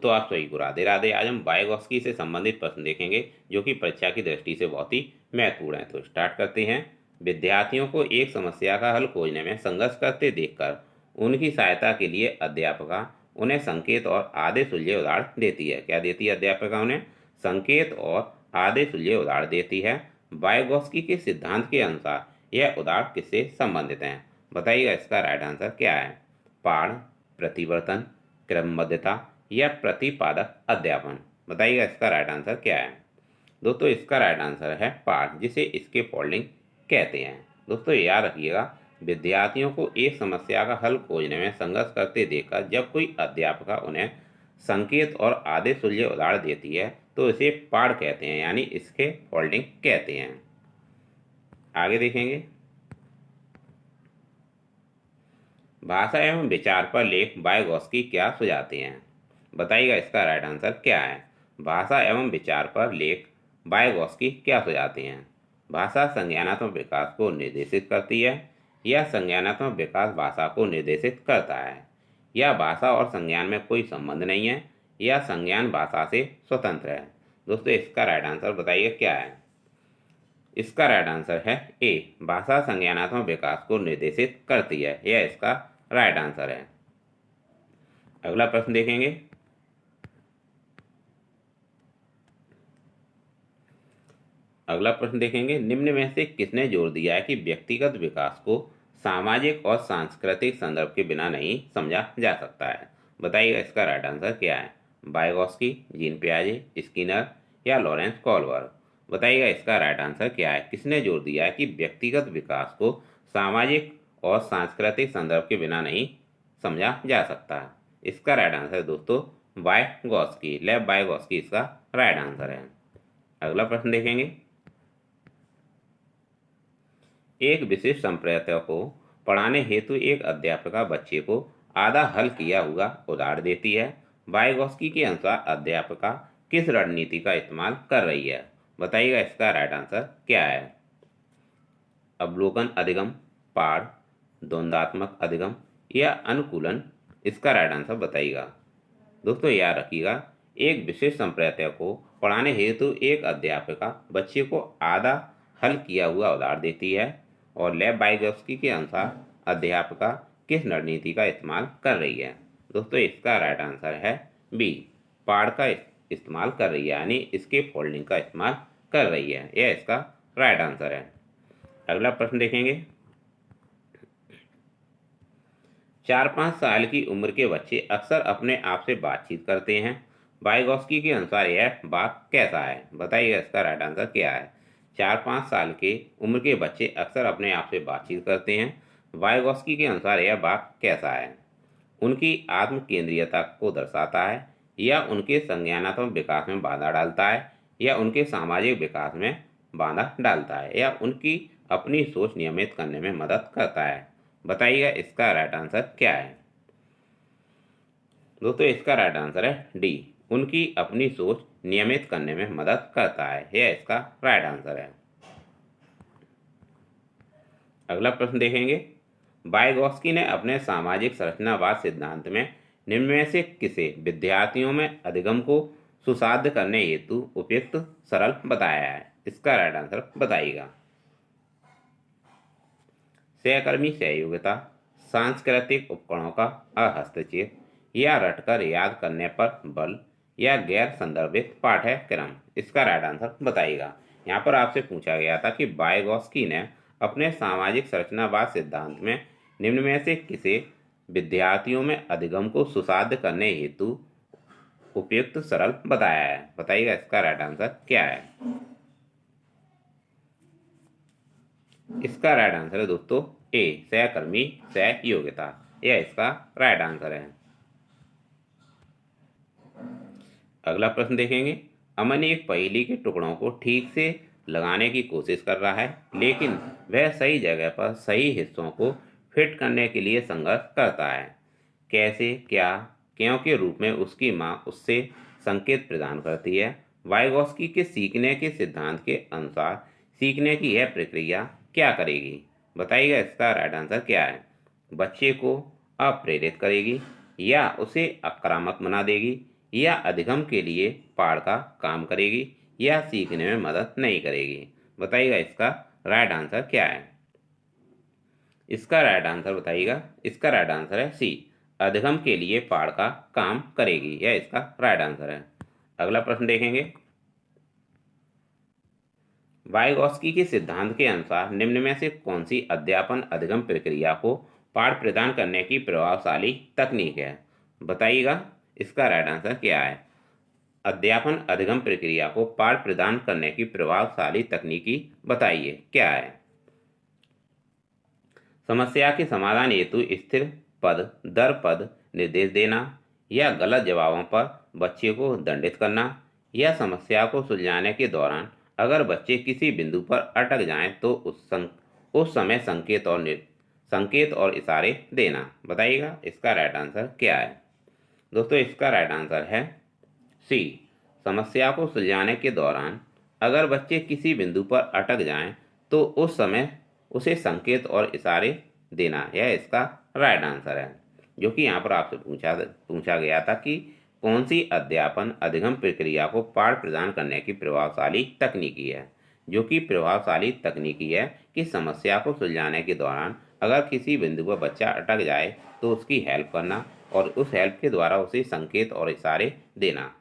तो आप सभी को राधे राधे। आज हम वाइगॉत्स्की से संबंधित प्रश्न देखेंगे जो कि परीक्षा की दृष्टि से बहुत ही महत्वपूर्ण है। तो स्टार्ट करते हैं। विद्यार्थियों को एक समस्या का हल खोजने में संघर्ष करते देखकर उनकी सहायता के लिए अध्यापिका उन्हें संकेत और आधे सुलझे उदाहरण देती है। क्या देती है अध्यापिका? उन्हें संकेत और आधे सुलझे उदाहरण देती है। वाइगॉत्स्की के सिद्धांत के अनुसार यह उदाहरण किससे संबंधित हैं? बताइएगा इसका राइट आंसर क्या है। पाठ, प्रतिवर्तन, क्रमबद्धता या प्रतिपादक अध्यापन। बताइएगा इसका राइट आंसर क्या है। दोस्तों इसका राइट आंसर है पाठ, जिसे इसके फोल्डिंग कहते हैं। दोस्तों याद रखिएगा, विद्यार्थियों को एक समस्या का हल खोजने में संघर्ष करते देखकर जब कोई अध्यापिका उन्हें संकेत और आधे सुलझे उदाहरण देती है तो इसे पाठ कहते हैं, यानी इसके फोल्डिंग कहते हैं। आगे देखेंगे। भाषा एवं विचार पर लेख वाइगॉत्स्की क्या सुझाते हैं? बताइएगा इसका राइट आंसर क्या है। भाषा एवं विचार पर लेख वाइगॉत्स्की क्या सुझाते हैं? भाषा संज्ञानात्मक विकास को निर्देशित करती है या संज्ञानात्मक विकास भाषा को निर्देशित करता है, या भाषा और संज्ञान में कोई संबंध नहीं है, या संज्ञान भाषा से स्वतंत्र है। दोस्तों इसका राइट आंसर बताइए क्या है। इसका राइट आंसर है ए, भाषा संज्ञानात्मक विकास को निर्देशित करती है। यह इसका राइट आंसर है। अगला प्रश्न देखेंगे। निम्न में से किसने जोर दिया है कि व्यक्तिगत विकास को सामाजिक और सांस्कृतिक संदर्भ के बिना नहीं समझा जा सकता है? बताइएगा इसका राइट आंसर क्या है। वाइगॉत्स्की, जीन पियाजे, स्किनर या लॉरेंस कोहलबर्ग। बताइएगा इसका राइट आंसर क्या है। किसने जोर दिया है कि व्यक्तिगत विकास को सामाजिक और सांस्कृतिक संदर्भ के बिना नहीं समझा जा सकता? इसका राइट आंसर है दोस्तों वाइगॉत्स्की, लेव वाइगॉत्स्की इसका राइट आंसर है। अगला प्रश्न देखेंगे। एक विशिष्ट संप्रदाय को पढ़ाने हेतु एक अध्यापिका बच्चे को आधा हल किया हुआ उदाहरण देती है। वाइगॉत्स्की के अनुसार अध्यापिका किस रणनीति का इस्तेमाल कर रही है? बताइएगा इसका राइट आंसर क्या है। अवलोकन अधिगम, पाठ, द्वंद्वात्मक अधिगम या अनुकूलन। इसका राइट आंसर बताइएगा। दोस्तों याद रखिएगा, एक विशेष संप्रदाय को पढ़ाने हेतु एक अध्यापिका बच्चे को आधा हल किया हुआ उदाहरण देती है और लेव वाइगॉत्स्की के अनुसार अध्यापिका किस रणनीति का इस्तेमाल कर रही है? दोस्तों इसका राइट आंसर है बी, पाठ का इस्तेमाल कर रही है, यानी इसके फोल्डिंग का इस्तेमाल कर रही है। यह इसका राइट आंसर है। अगला प्रश्न देखेंगे। 4-5 साल की उम्र के बच्चे अक्सर अपने आप से बातचीत करते हैं। वाइगॉत्स्की के अनुसार यह बात कैसा है? बताइए इसका राइट आंसर क्या है। 4-5 साल के उम्र के बच्चे अक्सर अपने आप से बातचीत करते हैं। वाइगॉत्स्की के अनुसार यह बात कैसा है? उनकी आत्म केंद्रीयता को दर्शाता है, या उनके संज्ञानात्मक विकास में बाधा डालता है, या उनके सामाजिक विकास में बाधा डालता है, या उनकी अपनी सोच नियमित करने में मदद करता है? बताइएगा इसका राइट आंसर क्या है। दोस्तों इसका राइट आंसर है डी, उनकी अपनी सोच नियमित करने में मदद करता है। यह इसका राइट आंसर है। अगला प्रश्न देखेंगे। वाइगॉत्स्की ने अपने सामाजिक संरचनावाद सिद्धांत में निम्न में से किसे विद्यार्थियों में अधिगम को सुसाध्य करने हेतु उपयुक्त सरल बताया है? इसका राइट आंसर बताइएगा। सहकर्मी सहयोगिता, सांस्कृतिक उपकरणों का हस्तक्षेप, या रटकर याद करने पर बल, या गैर संदर्भित पाठ्यक्रम। इसका राइट आंसर बताइएगा। यहाँ पर आपसे पूछा गया था कि वाइगॉत्स्की ने अपने सामाजिक संरचनावाद सिद्धांत में निम्न में से किसे विद्यार्थियों में अधिगम को सुसाध्य करने हेतु उपयुक्त सरल बताया है? बताइएगा इसका राइट आंसर क्या है। इसका राइट आंसर है दोस्तों ए, सहकर्मी सहयोगिता। यह इसका राइट आंसर है। अगला प्रश्न देखेंगे। अमन एक पहेली के टुकड़ों को ठीक से लगाने की कोशिश कर रहा है, लेकिन वह सही जगह पर सही हिस्सों को फिट करने के लिए संघर्ष करता है। कैसे, क्या, क्यों के रूप में उसकी माँ उससे संकेत प्रदान करती है। वाइगॉत्स्की के सीखने के सिद्धांत के अनुसार सीखने की यह प्रक्रिया क्या करेगी? बताइएगा इसका राइट आंसर क्या है। बच्चे को अप्रेरित करेगी, या उसे आक्रामक बना देगी, या अधिगम के लिए पाठ का काम करेगी या सीखने में मदद नहीं करेगी। बताइएगा इसका राइट आंसर क्या है। इसका राइट आंसर बताइएगा। इसका राइट आंसर है सी, अधिगम के लिए पाठ का काम करेगी। यह इसका राइट आंसर है। अगला प्रश्न देखेंगे। वाइगॉस्की के सिद्धांत के अनुसार निम्न में से कौन सी अध्यापन अधिगम प्रक्रिया को पाठ प्रदान करने की प्रभावशाली तकनीक है। बताइएगा इसका राइट आंसर क्या है। अध्यापन अधिगम प्रक्रिया को पाठ प्रदान करने की प्रभावशाली तकनीकी बताइए क्या है। समस्या के समाधान हेतु स्थिर पद दर पद निर्देश देना, या गलत जवाबों पर बच्चे को दंडित करना, या समस्या को सुलझाने के दौरान अगर बच्चे किसी बिंदु पर अटक जाएं तो उस समय संकेत और इशारे देना। बताइएगा इसका राइट आंसर क्या है। दोस्तों इसका राइट आंसर है सी, समस्या को सुलझाने के दौरान अगर बच्चे किसी बिंदु पर अटक जाएं तो उस समय उसे संकेत और इशारे देना। यह इसका राइट आंसर है, जो कि यहाँ पर आपसे पूछा गया था कि कौन सी अध्यापन अधिगम प्रक्रिया को पाठ प्रदान करने की प्रभावशाली तकनीकी है, जो कि प्रभावशाली तकनीकी है कि समस्या को सुलझाने के दौरान अगर किसी बिंदु पर बच्चा अटक जाए तो उसकी हेल्प करना और उस हेल्प के द्वारा उसे संकेत और इशारे देना।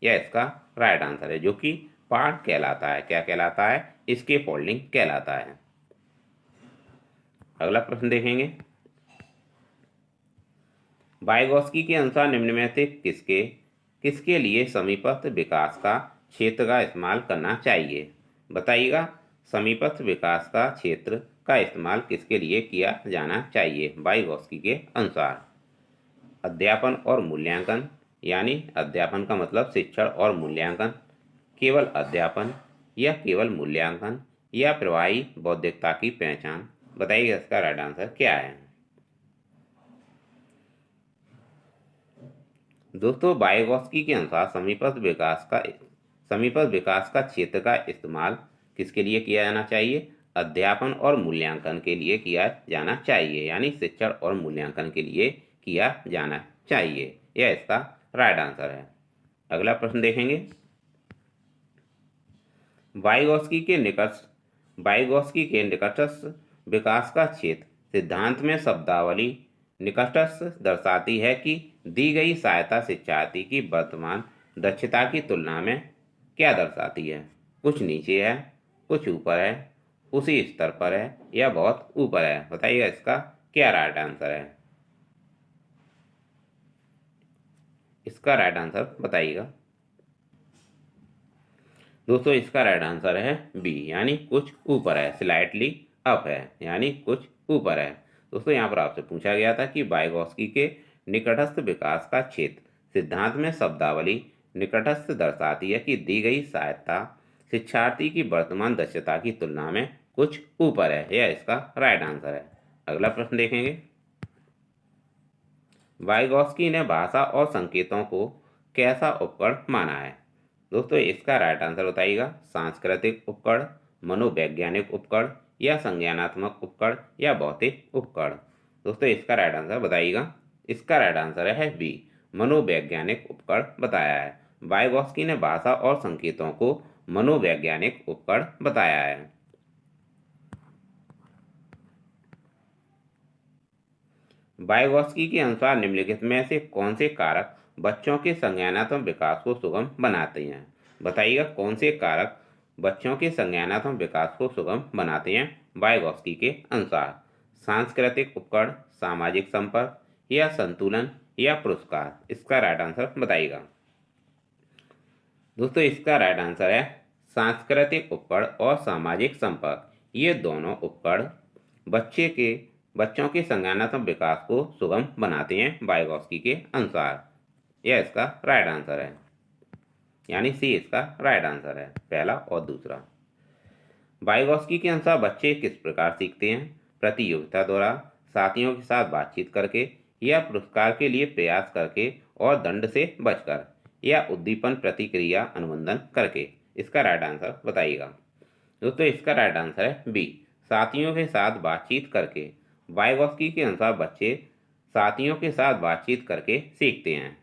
यह इसका राइट आंसर है, जो कि पाठ कहलाता है। क्या कहलाता है? इसके फोल्डिंग कहलाता है। अगला प्रश्न देखेंगे। वाइगॉस्की के अनुसार निम्न में से किसके लिए समीपस्थ विकास का क्षेत्र का इस्तेमाल करना चाहिए। बताइएगा समीपस्थ विकास का क्षेत्र का इस्तेमाल किसके लिए किया जाना चाहिए वाइगॉस्की के अनुसार। अध्यापन और मूल्यांकन, यानी अध्यापन का मतलब शिक्षण और मूल्यांकन, केवल अध्यापन या केवल मूल्यांकन, या प्रभावी बौद्धिकता की पहचान। बताइए इसका राइट आंसर क्या है। दोस्तों वाइगॉस्की के अनुसार समीपस्थ विकास का क्षेत्र का इस्तेमाल किसके लिए किया जाना चाहिए। अध्यापन और मूल्यांकन के लिए किया जाना चाहिए, यानी शिक्षण और मूल्यांकन के लिए किया जाना चाहिए। यह इसका राइट आंसर है। अगला प्रश्न देखेंगे। वाइगॉस्की के निकटस्थ विकास का क्षेत्र सिद्धांत में शब्दावली निकटस्थ दर्शाती है कि दी गई सहायता शिक्षार्थी की वर्तमान दक्षता की तुलना में क्या दर्शाती है। कुछ नीचे है, कुछ ऊपर है, उसी स्तर पर है, या बहुत ऊपर है। बताइएगा इसका क्या राइट आंसर है। इसका राइट आंसर बताइएगा। दोस्तों इसका राइट आंसर है बी, यानी कुछ ऊपर है, स्लाइटली अप है, यानी कुछ ऊपर है। दोस्तों यहाँ पर आपसे पूछा गया था कि वाइगॉस्की के निकटस्थ विकास का क्षेत्र सिद्धांत में शब्दावली निकटस्थ दर्शाती है कि दी गई सहायता शिक्षार्थी की वर्तमान दक्षता की तुलना में कुछ ऊपर है। यह इसका राइट आंसर है। अगला प्रश्न देखेंगे। वाइगॉस्की ने भाषा और संकेतों को कैसा उपकरण माना है। दोस्तों इसका राइट आंसर बताइएगा। सांस्कृतिक उपकरण, मनोवैज्ञानिक उपकरण, या संज्ञानात्मक उपकरण, या भौतिक उपकरण। दोस्तों इसका राइट आंसर बताइएगा। इसका राइट आंसर है बी, मनोवैज्ञानिक उपकरण बताया है। वाइगॉस्की ने भाषा और संकेतों को मनोवैज्ञानिक उपकरण बताया है। वाइगॉस्की के अनुसार निम्नलिखित में से कौन से कारक बच्चों के संज्ञानात्मक विकास को सुगम बनाते हैं। बताइएगा कौन से कारक बच्चों के संज्ञानात्मक विकास को सुगम बनाते हैं वाइगॉस्की के अनुसार। सांस्कृतिक उपकरण, सामाजिक संपर्क, या संतुलन, या पुरस्कार। इसका राइट आंसर बताइएगा। दोस्तों इसका राइट आंसर है सांस्कृतिक उपकरण और सामाजिक संपर्क। ये दोनों उपकरण बच्चों के संज्ञानात्मक विकास को सुगम बनाते हैं वाइगॉस्की के अनुसार। यह इसका राइट आंसर है, यानी सी इसका राइट आंसर है, पहला और दूसरा। वाइगॉस्की के अनुसार बच्चे किस प्रकार सीखते हैं। प्रतियोगिता द्वारा, साथियों के साथ बातचीत करके, या पुरस्कार के लिए प्रयास करके और दंड से बचकर, या उद्दीपन प्रतिक्रिया अनुबंधन करके। इसका राइट आंसर बताइएगा। दोस्तों इसका राइट आंसर है बी, साथियों के साथ बातचीत करके। वाइगॉस्की के अनुसार बच्चे साथियों के साथ बातचीत करके सीखते हैं।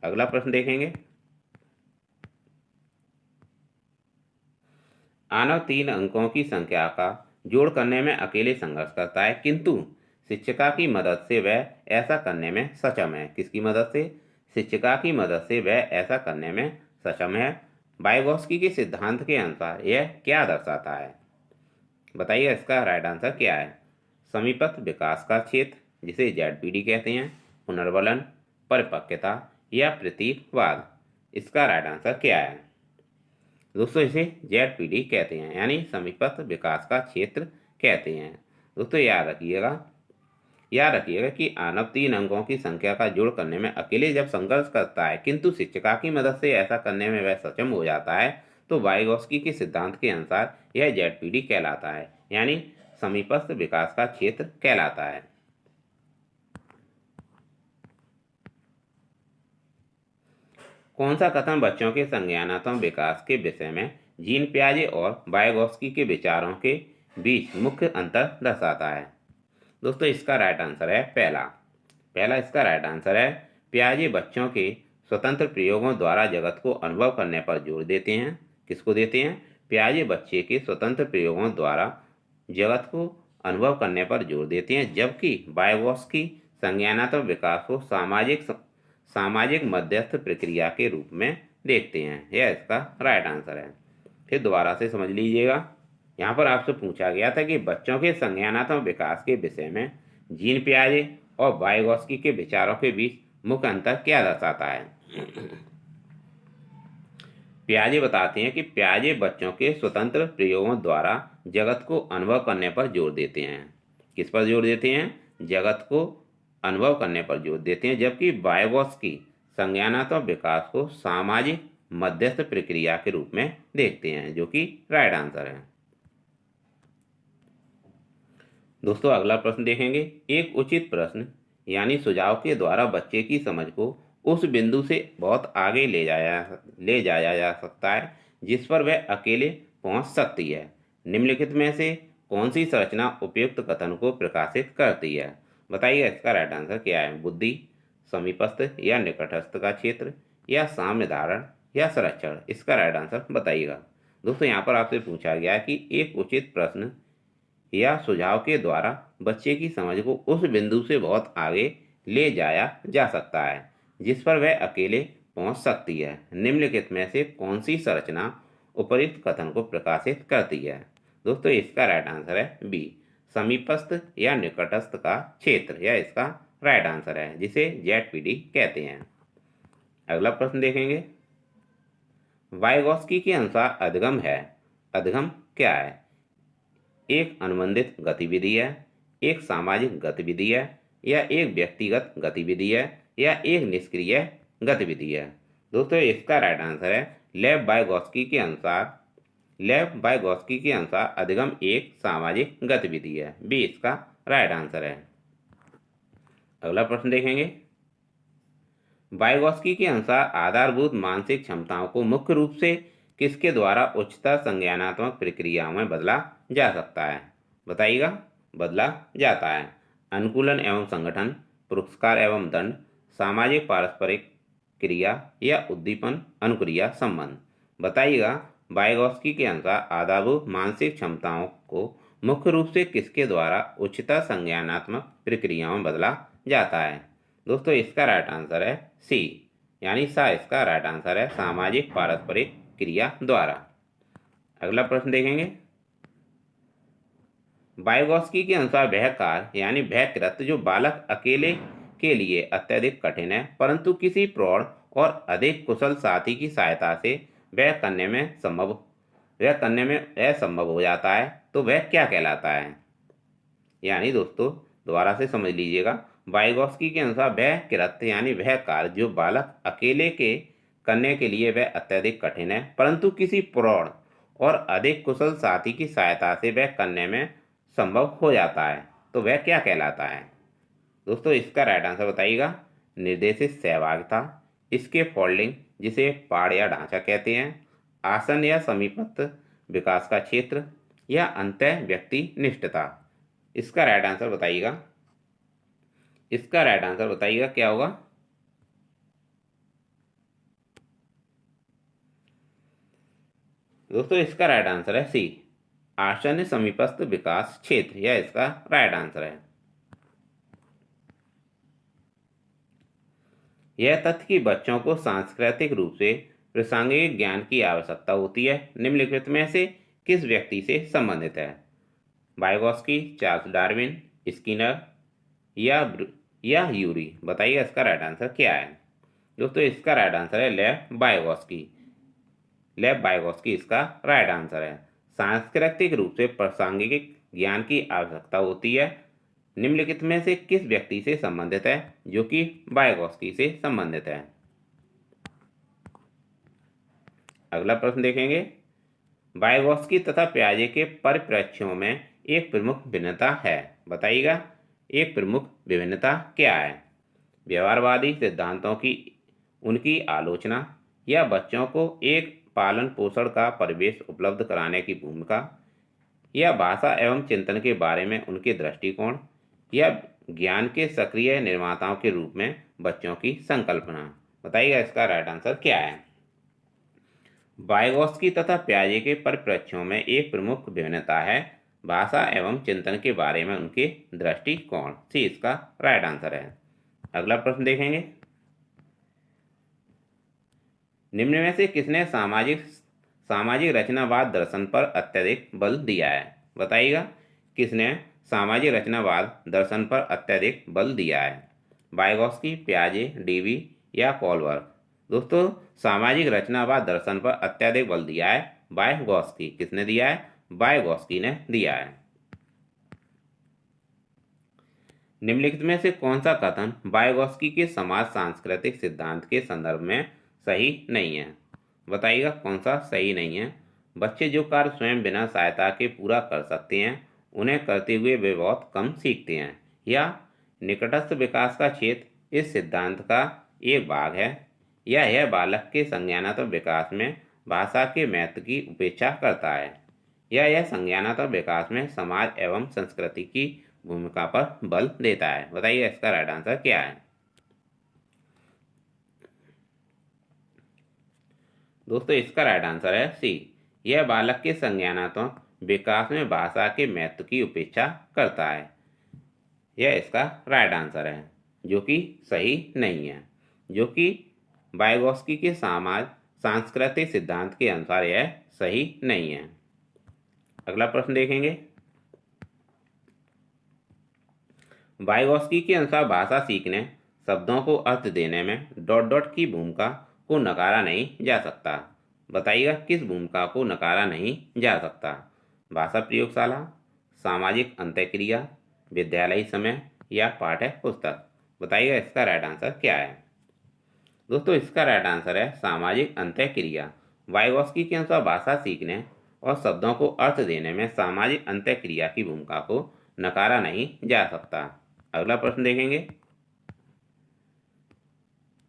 अगला प्रश्न देखेंगे। मानव 3 अंकों की संख्या का जोड़ करने में अकेले संघर्ष करता है, किंतु शिक्षिका की मदद से वह ऐसा करने में सक्षम है। किसकी मदद से? शिक्षिका की मदद से वह ऐसा करने में सक्षम है। वाइगोत्स्की के सिद्धांत के अनुसार यह क्या दर्शाता है? बताइए इसका राइट आंसर क्या है। समीपस्थ विकास का क्षेत्र, जिसे ZPD कहते हैं, पुनर्वलन, परिपक्वता या प्रतीकवाद। इसका राइट आंसर क्या है? दोस्तों इसे ZPD कहते हैं, यानी समीपस्थ विकास का क्षेत्र कहते हैं। दोस्तों याद रखिएगा कि मानव 3 अंकों की संख्या का जोड़ करने में अकेले जब संघर्ष करता है, किंतु शिक्षिका की मदद से ऐसा करने में वह सक्षम हो जाता है, तो वाइगोत्स्की के सिद्धांत के अनुसार यह ZPD कहलाता है, यानी समीपस्थ विकास का क्षेत्र कहलाता है। कौन सा कथन बच्चों के संज्ञानात्मक विकास के विषय में जीन पियाजे और वाइगोत्स्की के विचारों के बीच मुख्य अंतर दर्शाता है? दोस्तों इसका राइट आंसर है पहला इसका राइट आंसर है पियाजे बच्चों के स्वतंत्र प्रयोगों द्वारा जगत को अनुभव करने पर जोर देते हैं। किसको देते हैं? पियाजे बच्चे के स्वतंत्र प्रयोगों द्वारा जगत को अनुभव करने पर जोर देते हैं, जबकि वाइगोत्स्की संज्ञानात्मक विकास को सामाजिक मध्यस्थ प्रक्रिया के रूप में देखते हैं। यह इसका राइट आंसर है। फिर दोबारा से समझ लीजिएगा। यहाँ पर आपसे पूछा गया था कि बच्चों के संज्ञानात्मक विकास के विषय में जीन पियाजे और वाइगोत्स्की के विचारों के बीच मुख्य अंतर क्या दर्शाता है? पियाजे बताते हैं कि पियाजे बच्चों के स्वतंत्र प्रयोगों द्वारा जगत को अनुभव करने पर जोर देते हैं। किस पर जोर देते हैं? जगत को अनुभव करने पर जोर देते हैं, जबकि वाइगोत्स्की संज्ञानात्मक विकास को सामाजिक मध्यस्थ प्रक्रिया के रूप में देखते हैं, जो कि राइट आंसर है। दोस्तों अगला प्रश्न देखेंगे। एक उचित प्रश्न यानी सुझाव के द्वारा बच्चे की समझ को उस बिंदु से बहुत आगे ले जाया जा सकता है जिस पर वह अकेले पहुंच सकती है। निम्नलिखित में से कौन सी संरचना उपयुक्त कथन को प्रकाशित करती है? बताइए इसका राइट आंसर क्या है। बुद्धि, समीपस्थ या निकटस्थ का क्षेत्र, या साम्य धारण, या संरक्षण। इसका राइट आंसर बताइएगा। दोस्तों यहाँ पर आपसे पूछा गया कि एक उचित प्रश्न या सुझाव के द्वारा बच्चे की समझ को उस बिंदु से बहुत आगे ले जाया जा सकता है जिस पर वह अकेले पहुंच सकती है। निम्नलिखित में से कौन सी संरचना उपयुक्त कथन को प्रकाशित करती है? दोस्तों इसका राइट आंसर है बी, समीपस्थ या निकटस्थ का क्षेत्र। यह इसका राइट आंसर है, जिसे ZPD कहते हैं। अगला प्रश्न देखेंगे। वाइगोत्स्की के अनुसार अधिगम है। अधिगम क्या है? एक अनुबंधित गतिविधि है, एक सामाजिक गतिविधि है, या एक व्यक्तिगत गतिविधि है, या एक निष्क्रिय गतिविधि है। दोस्तों इसका राइट आंसर है लेव वाइगोत्स्की के अनुसार अधिगम एक सामाजिक गतिविधि है। बी इसका राइट आंसर है। अगला प्रश्न देखेंगे। वाइगोत्स्की के अनुसार आधारभूत मानसिक क्षमताओं को मुख्य रूप से किसके द्वारा उच्चतर संज्ञानात्मक प्रक्रियाओं में बदला जा सकता है? बताइएगा। बदला जाता है अनुकूलन एवं संगठन, पुरस्कार एवं दंड, सामाजिक पारस्परिक क्रिया, या उद्दीपन अनुक्रिया संबंध। बताइएगा। वाइगोत्स्की के अनुसार आधारभूत मानसिक क्षमताओं को मुख्य रूप से किसके द्वारा उच्चतर संज्ञानात्मक प्रक्रियाओं में बदला जाता है? दोस्तों इसका राइट आंसर है सी, यानी सा इसका राइट आंसर है, सामाजिक पारस्परिक क्रिया द्वारा। अगला प्रश्न देखेंगे। वाइगोत्स्की के अनुसार वह कार्य यानी वह कृत्य जो बालक अकेले के लिए अत्यधिक कठिन है, परंतु किसी प्रौढ़ और अधिक कुशल साथी की सहायता से वह करने में असंभव हो जाता है, तो वह क्या कहलाता है? यानी दोस्तों दोबारा से समझ लीजिएगा। वाइगोत्स्की के अनुसार वह कृत्य यानी वह कार्य जो बालक अकेले के करने के लिए वह अत्यधिक कठिन है, परंतु किसी प्रौढ़ और अधिक कुशल साथी की सहायता से वह करने में संभव हो जाता है, तो वह क्या कहलाता है? दोस्तों इसका राइट आंसर बताइएगा। निर्देशित सहभागिता, इसके फोल्डिंग जिसे पाड़ या ढांचा कहते हैं, आसन या समीपस्थ विकास का क्षेत्र, या अंतः व्यक्ति निष्ठता। इसका राइट आंसर बताइएगा। इसका राइट आंसर बताइएगा क्या होगा? दोस्तों इसका राइट आंसर है सी, आसन्न समीपस्थ विकास क्षेत्र, यह इसका राइट आंसर है। यह तथ्य कि बच्चों को सांस्कृतिक रूप से प्रासंगिक ज्ञान की आवश्यकता होती है निम्नलिखित में से किस व्यक्ति से संबंधित है? वाइगोस्की, चार्ल्स डार्विन, स्किनर या यूरी। बताइए इसका राइट आंसर क्या है? दोस्तों इसका राइट आंसर है लेव वाइगोस्की। लेव वाइगोस्की इसका राइट आंसर है। सांस्कृतिक रूप से प्रासंगिक ज्ञान की आवश्यकता होती है निम्नलिखित में से किस व्यक्ति से संबंधित है, जो कि वाइगोस्की से संबंधित है? अगला प्रश्न देखेंगे। वाइगोस्की तथा पियाजे के परिप्रेक्ष्यों में एक प्रमुख भिन्नता है। बताइएगा एक प्रमुख विभिन्नता क्या है? व्यवहारवादी सिद्धांतों की उनकी आलोचना, या बच्चों को एक पालन पोषण का परिवेश उपलब्ध कराने की भूमिका, या भाषा एवं चिंतन के बारे में उनके दृष्टिकोण, या ज्ञान के सक्रिय निर्माताओं के रूप में बच्चों की संकल्पना। बताइएगा इसका राइट आंसर क्या है? वाइगोस्की तथा पियाजे के परिप्रेक्ष्यों में एक प्रमुख विभिन्नता है भाषा एवं चिंतन के बारे में उनके दृष्टिकोण। सी इसका राइट आंसर है। अगला प्रश्न देखेंगे। निम्न में से किसने सामाजिक रचनावाद दर्शन पर अत्यधिक बल दिया है? बताइएगा किसने सामाजिक रचनावाद दर्शन पर अत्यधिक बल दिया है? वाइगोस्की, पियाजे, डीवी या कोलबर्ग। दोस्तों सामाजिक रचनावाद दर्शन पर अत्यधिक बल दिया है वाइगोस्की। किसने दिया है? वाइगोस्की ने दिया है। निम्नलिखित में से कौन सा कथन वाइगोस्की के समाज सांस्कृतिक सिद्धांत के संदर्भ में सही नहीं है? बताइएगा कौन सा सही नहीं है? बच्चे जो कार्य स्वयं बिना सहायता के पूरा कर सकते हैं उन्हें करते हुए वे बहुत कम सीखते हैं, या निकटस्थ विकास का क्षेत्र इस सिद्धांत का एक भाग है, या यह बालक के संज्ञानात्मक विकास में भाषा के महत्व की उपेक्षा करता है, या यह संज्ञानात्मक विकास में समाज एवं संस्कृति की भूमिका पर बल देता है। बताइए इसका राइट आंसर क्या है? दोस्तों इसका राइट आंसर है सी, यह बालक के संज्ञानात्मक विकास में भाषा के महत्व की उपेक्षा करता है। यह इसका राइट आंसर है, जो कि सही नहीं है, जो कि वाइगोस्की के समाज सांस्कृतिक सिद्धांत के अनुसार यह सही नहीं है। अगला प्रश्न देखेंगे। वाइगोस्की के अनुसार भाषा सीखने, शब्दों को अर्थ देने में डॉट डॉट की भूमिका को नकारा नहीं जा सकता। बताइएगा किस भूमिका को नकारा नहीं जा सकता? भाषा प्रयोगशाला, सामाजिक अंतःक्रिया, विद्यालयी समय या पाठ्य पुस्तक। बताइएगा इसका राइट आंसर क्या है? दोस्तों इसका राइट आंसर है सामाजिक अंतःक्रिया। वाइगोस्की के अनुसार भाषा सीखने और शब्दों को अर्थ देने में सामाजिक अंतःक्रिया की भूमिका को नकारा नहीं जा सकता। अगला प्रश्न देखेंगे।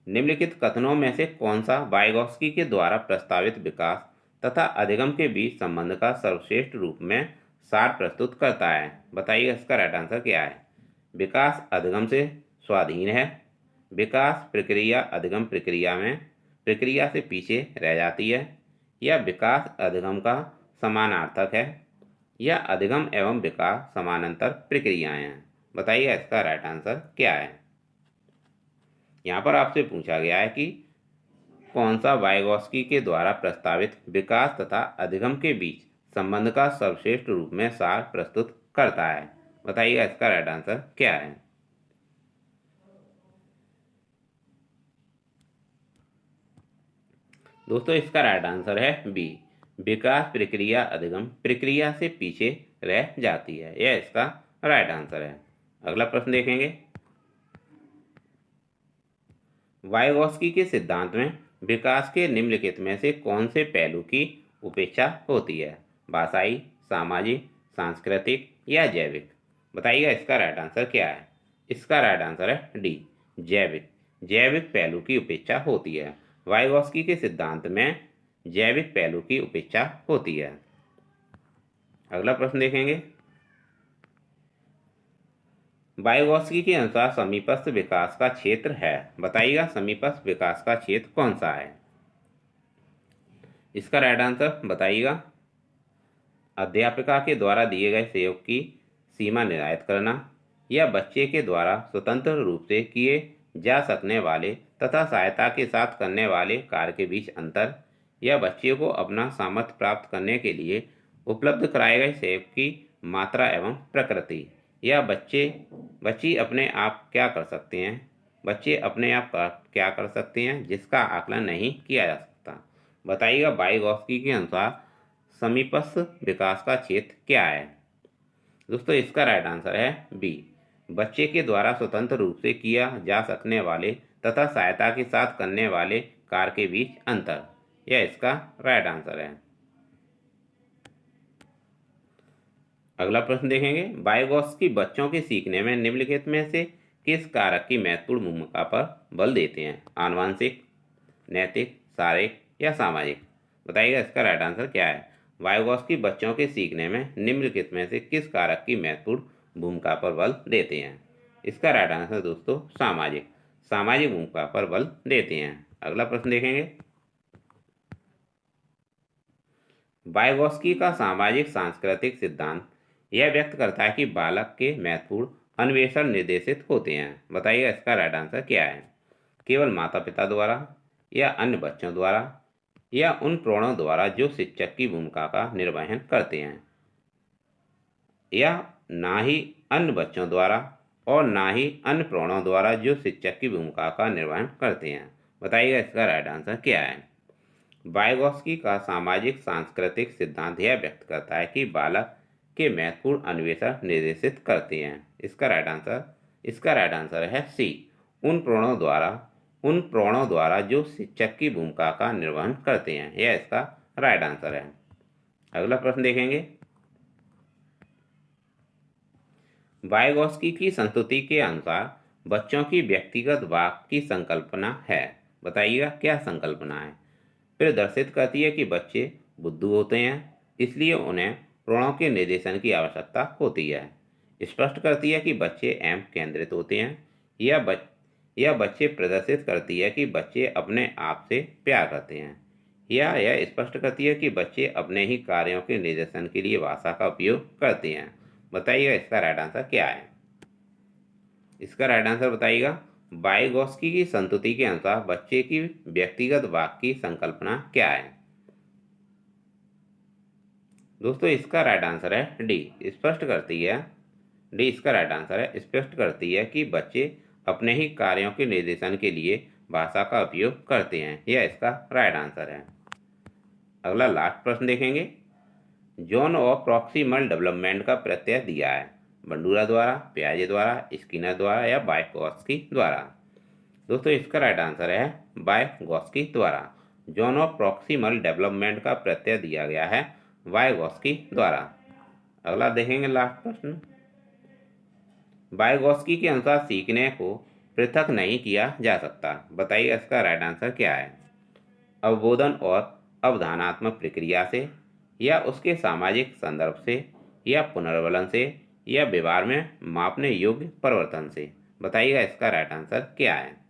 निम्नलिखित कथनों में से कौन सा वाइगोस्की के द्वारा प्रस्तावित विकास तथा अधिगम के बीच संबंध का सर्वश्रेष्ठ रूप में सार प्रस्तुत करता है? बताइए इसका राइट आंसर क्या है? विकास अधिगम से स्वाधीन है, विकास प्रक्रिया अधिगम प्रक्रिया से पीछे रह जाती है, या विकास अधिगम का समानार्थक है, या अधिगम एवं विकास समानांतर प्रक्रियाएं हैं। बताइए इसका राइट आंसर क्या है? यहाँ पर आपसे पूछा गया है कि कौन सा वाइगोस्की के द्वारा प्रस्तावित विकास तथा अधिगम के बीच संबंध का सर्वश्रेष्ठ रूप में सार प्रस्तुत करता है। बताइए इसका राइट आंसर क्या है? दोस्तों इसका राइट आंसर है बी, विकास प्रक्रिया अधिगम प्रक्रिया से पीछे रह जाती है। यह इसका राइट आंसर है। अगला प्रश्न देखेंगे। वाइगोस्की के सिद्धांत में विकास के निम्नलिखित में से कौन से पहलू की उपेक्षा होती है? भाषाई, सामाजिक, सांस्कृतिक या जैविक। बताइएगा इसका राइट आंसर क्या है? इसका राइट आंसर है डी, जैविक पहलू की उपेक्षा होती है। वाइगोस्की के सिद्धांत में जैविक पहलू की उपेक्षा होती है। अगला प्रश्न देखेंगे। वाइगोस्की के अनुसार समीपस्थ विकास का क्षेत्र है। बताइएगा समीपस्थ विकास का क्षेत्र कौन सा है? इसका राइट आंसर बताइएगा। अध्यापिका के द्वारा दिए गए सहयोग की सीमा निर्धारित करना, या बच्चे के द्वारा स्वतंत्र रूप से किए जा सकने वाले तथा सहायता के साथ करने वाले कार्य के बीच अंतर, या बच्चे को अपना सामर्थ्य प्राप्त करने के लिए उपलब्ध कराए गए सहयोग की मात्रा एवं प्रकृति, या बच्ची अपने आप क्या कर सकते हैं, बच्चे अपने आप क्या कर सकते हैं जिसका आकलन नहीं किया जा सकता। बताइएगा वाइगॉत्स्की के अनुसार समीपस्थ विकास का क्षेत्र क्या है। दोस्तों इसका राइट आंसर है बी, बच्चे के द्वारा स्वतंत्र रूप से किया जा सकने वाले तथा सहायता के साथ करने वाले कार्य के बीच अंतर, यह इसका राइट आंसर है। अगला प्रश्न देखेंगे, वाइगॉत्स्की बच्चों के सीखने में निम्नलिखित में से किस कारक की महत्वपूर्ण भूमिका पर बल देते हैं। आनुवंशिक, नैतिक, शारीरिक या सामाजिक। बताइएगा इसका राइट आंसर क्या है। वाइगॉत्स्की बच्चों के सीखने में निम्नलिखित में से किस कारक की महत्वपूर्ण भूमिका पर बल देते हैं। इसका राइट आंसर दोस्तों सामाजिक भूमिका पर बल देते हैं। अगला प्रश्न देखेंगे, वाइगॉत्स्की का सामाजिक सांस्कृतिक सिद्धांत यह व्यक्त करता है कि बालक के महत्वपूर्ण अन्वेषण निर्देशित होते हैं। बताइए इसका राइट आंसर क्या है। केवल माता पिता द्वारा, या अन्य बच्चों द्वारा, या उन प्रणों द्वारा जो शिक्षक की भूमिका का निर्वहन करते हैं, या ना ही अन्य बच्चों द्वारा और ना ही अन्य प्रणों द्वारा जो शिक्षक की भूमिका का निर्वहन करते हैं। बताइएगा इसका राइट आंसर क्या है। वाइगॉत्स्की का सामाजिक सांस्कृतिक सिद्धांत यह व्यक्त करता है कि बालक के महत्वपूर्ण अन्वेषण निर्देशित करते हैं। इसका राइट आंसर है सी, उन प्रणों द्वारा जो शिक्षक की भूमिका का निर्वहन करते हैं, यह इसका राइट आंसर है। अगला प्रश्न देखेंगे, वाइगॉत्स्की की संस्तुति के अनुसार बच्चों की व्यक्तिगत वाक की संकल्पना है। बताइएगा क्या संकल्पना है। प्रदर्शित करती है कि बच्चे बुद्धू होते हैं, इसलिए उन्हें प्रणों के निर्देशन की आवश्यकता होती है। स्पष्ट करती है कि बच्चे एम केंद्रित होते हैं, या बच्चे प्रदर्शित करती है कि बच्चे अपने आप से प्यार करते हैं, या यह स्पष्ट करती है कि बच्चे अपने ही कार्यों के निर्देशन के लिए भाषा का उपयोग करते हैं। बताइएगा इसका राइट आंसर क्या है। इसका राइट आंसर बताइएगा, वाइगॉत्स्की की संस्तुति के अनुसार बच्चे की व्यक्तिगत वाक की संकल्पना क्या है। दोस्तों इसका राइट आंसर है डी, स्पष्ट करती है। डी इसका राइट आंसर है, स्पष्ट करती है कि बच्चे अपने ही कार्यों के निर्देशन के लिए भाषा का उपयोग करते हैं, यह इसका राइट आंसर है। अगला लास्ट प्रश्न देखेंगे, जोन ऑफ प्रॉक्सिमल डेवलपमेंट का प्रत्यय दिया है। बंडूरा द्वारा, पियाजे द्वारा, स्किनर द्वारा या वाइगॉत्स्की द्वारा। दोस्तों इसका राइट आंसर है वाइगॉत्स्की द्वारा। जोन ऑफ प्रॉक्सिमल डेवलपमेंट का प्रत्यय दिया गया है वाइगॉत्स्की द्वारा। अगला देखेंगे लास्ट प्रश्न, वाइगॉत्स्की के अनुसार सीखने को पृथक नहीं किया जा सकता। बताइए इसका राइट आंसर क्या है। अवबोधन और अवधानात्मक प्रक्रिया से, या उसके सामाजिक संदर्भ से, या पुनर्वलन से, या व्यवहार में मापने योग्य परिवर्तन से। बताइएगा इसका राइट आंसर क्या है।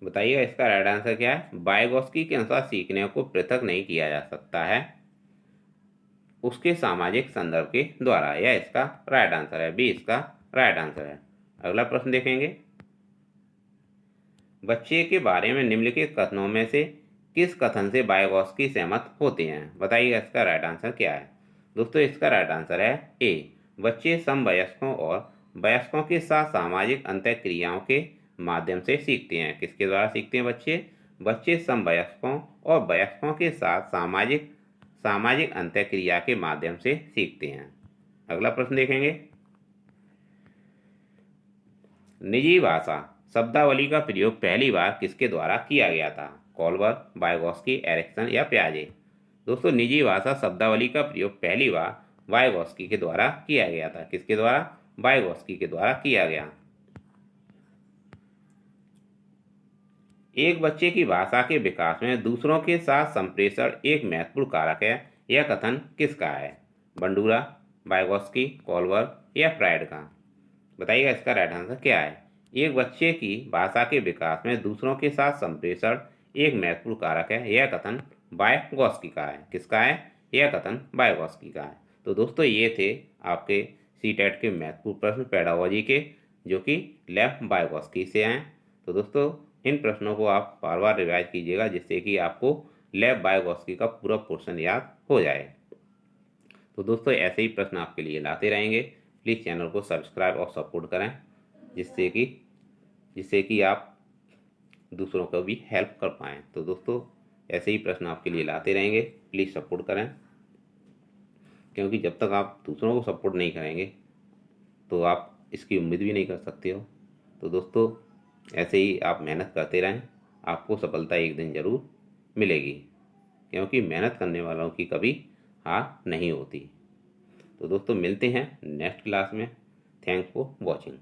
बताइएगा इसका राइट आंसर क्या है। वाइगॉत्स्की के अनुसार सीखने को पृथक नहीं किया जा सकता है उसके सामाजिक संदर्भ के द्वारा, यह इसका राइट आंसर है। बी इसका राइट आंसर है। अगला प्रश्न देखेंगे, बच्चे के बारे में निम्नलिखित कथनों में से किस कथन से वाइगॉत्स्की सहमत होते हैं। बताइएगा इसका राइट आंसर क्या है। दोस्तों इसका राइट आंसर है ए, बच्चे समवयस्कों और वयस्कों के साथ सामाजिक अंतःक्रियाओं के माध्यम से सीखते हैं। किसके द्वारा सीखते हैं बच्चे समवयस्कों और वयस्कों के साथ सामाजिक अंतःक्रिया के माध्यम से सीखते हैं। अगला प्रश्न देखेंगे, निजी भाषा शब्दावली का प्रयोग पहली बार किसके द्वारा किया गया था। कॉल्बर, वाइगॉत्स्की, एरिक्सन या पियाजे। दोस्तों निजी भाषा शब्दावली का प्रयोग पहली बार वाइगॉत्स्की के द्वारा किया गया था। किसके द्वारा? वाइगॉत्स्की के द्वारा किया गया। एक बच्चे की भाषा के विकास में दूसरों के साथ संप्रेषण एक महत्वपूर्ण कारक है, यह कथन किसका है? बंडूरा, वाइगॉत्स्की, कॉल्बर या फ्रायड का? बताइएगा इसका राइट आंसर क्या है। एक बच्चे की भाषा के विकास में दूसरों के साथ संप्रेषण एक महत्वपूर्ण कारक है। यह कथन वायगॉस्की का है। किसका है? यह कथन वायगॉस्की का है। तो दोस्तों ये थे आपके सीटेट के महत्वपूर्ण प्रश्न पेडागोजी के, जो कि लेव वायगॉस्की से हैं। तो दोस्तों इन प्रश्नों को आप बार बार रिवाइज कीजिएगा, जिससे कि आपको लेव वायगॉस्की का पूरा पोर्शन याद हो जाए। तो दोस्तों ऐसे ही प्रश्न आपके लिए लाते रहेंगे। प्लीज़ चैनल को सब्सक्राइब और सपोर्ट करें, जिससे कि आप दूसरों को भी हेल्प कर पाएँ। तो दोस्तों ऐसे ही प्रश्न आपके लिए लाते रहेंगे। प्लीज़ सपोर्ट करें, क्योंकि जब तक आप दूसरों को सपोर्ट नहीं करेंगे तो आप इसकी उम्मीद भी नहीं कर सकते हो। तो दोस्तों ऐसे ही आप मेहनत करते रहें, आपको सफलता एक दिन ज़रूर मिलेगी, क्योंकि मेहनत करने वालों की कभी हार नहीं होती। तो दोस्तों मिलते हैं नेक्स्ट क्लास में। Thanks for watching.